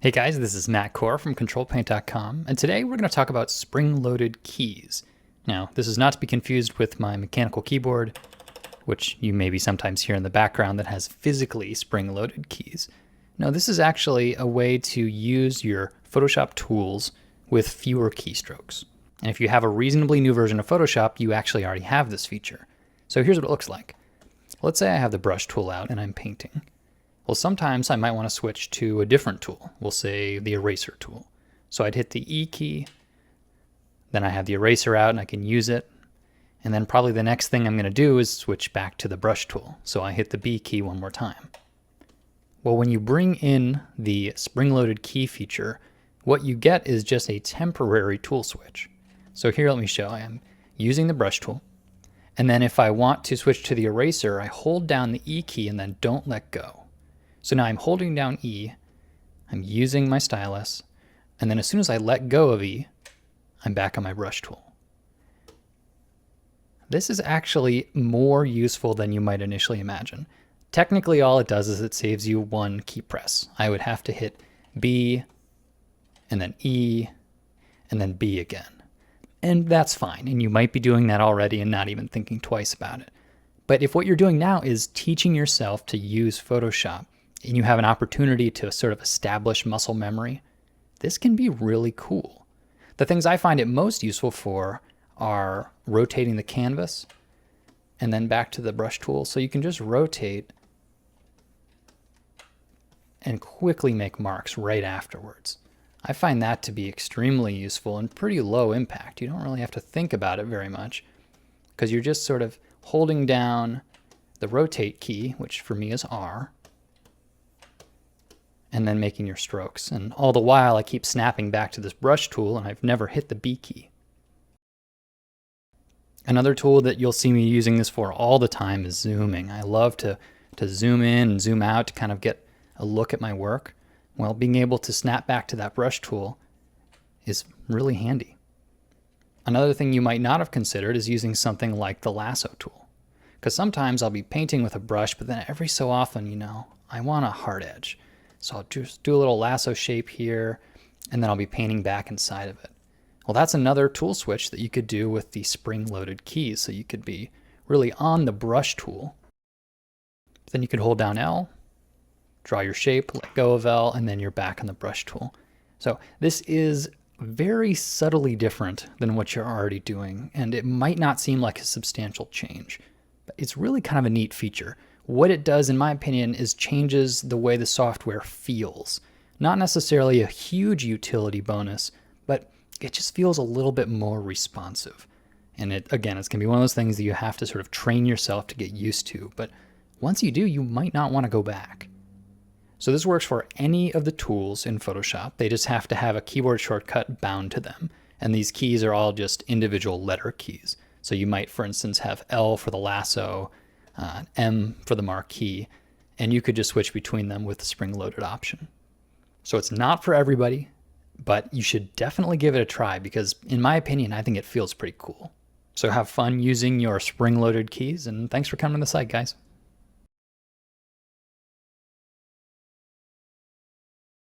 Hey guys, this is Matt Core from Ctrl+Paint.com, and today we're going to talk about spring-loaded keys. Now, this is not to be confused with my mechanical keyboard, which you maybe sometimes hear in the background that has physically spring-loaded keys. No, this is actually a way to use your Photoshop tools with fewer keystrokes. And if you have a reasonably new version of Photoshop, you actually already have this feature. So here's what it looks like. Let's say I have the brush tool out and I'm painting. Well, sometimes I might want to switch to a different tool. We'll say the eraser tool. So I'd hit the E key, then I have the eraser out and I can use it. And then probably the next thing I'm going to do is switch back to the brush tool. So I hit the B key one more time. Well, when you bring in the spring-loaded key feature, what you get is just a temporary tool switch. So here, let me show. I am using the brush tool. And then if I want to switch to the eraser, I hold down the E key and then don't let go. So now I'm holding down E, I'm using my stylus, and then as soon as I let go of E, I'm back on my brush tool. This is actually more useful than you might initially imagine. Technically, all it does is it saves you one key press. I would have to hit B, and then E, and then B again. And that's fine, and you might be doing that already and not even thinking twice about it. But if what you're doing now is teaching yourself to use Photoshop, and you have an opportunity to sort of establish muscle memory, this can be really cool. The things I find it most useful for are rotating the canvas and then back to the brush tool. So you can just rotate and quickly make marks right afterwards. I find that to be extremely useful and pretty low impact. You don't really have to think about it very much because you're just sort of holding down the rotate key, which for me is R, and then making your strokes. And all the while I keep snapping back to this brush tool and I've never hit the B key. Another tool that you'll see me using this for all the time is zooming. I love to zoom in and zoom out to kind of get a look at my work. Well, being able to snap back to that brush tool is really handy. Another thing you might not have considered is using something like the lasso tool. Because sometimes I'll be painting with a brush, but then every so often, I want a hard edge. So I'll just do a little lasso shape here, and then I'll be painting back inside of it. Well, that's another tool switch that you could do with the spring-loaded keys. So you could be really on the brush tool. Then you could hold down L, draw your shape, let go of L, and then you're back on the brush tool. So this is very subtly different than what you're already doing, and it might not seem like a substantial change, but it's really kind of a neat feature. What it does, in my opinion, is changes the way the software feels. Not necessarily a huge utility bonus, but it just feels a little bit more responsive. And it's going to be one of those things that you have to sort of train yourself to get used to. But once you do, you might not want to go back. So this works for any of the tools in Photoshop. They just have to have a keyboard shortcut bound to them. And these keys are all just individual letter keys. So you might, for instance, have L for the lasso, M for the marquee, and you could just switch between them with the spring-loaded option. So it's not for everybody, but you should definitely give it a try because, in my opinion, I think it feels pretty cool. So have fun using your spring-loaded keys, and thanks for coming to the site, guys.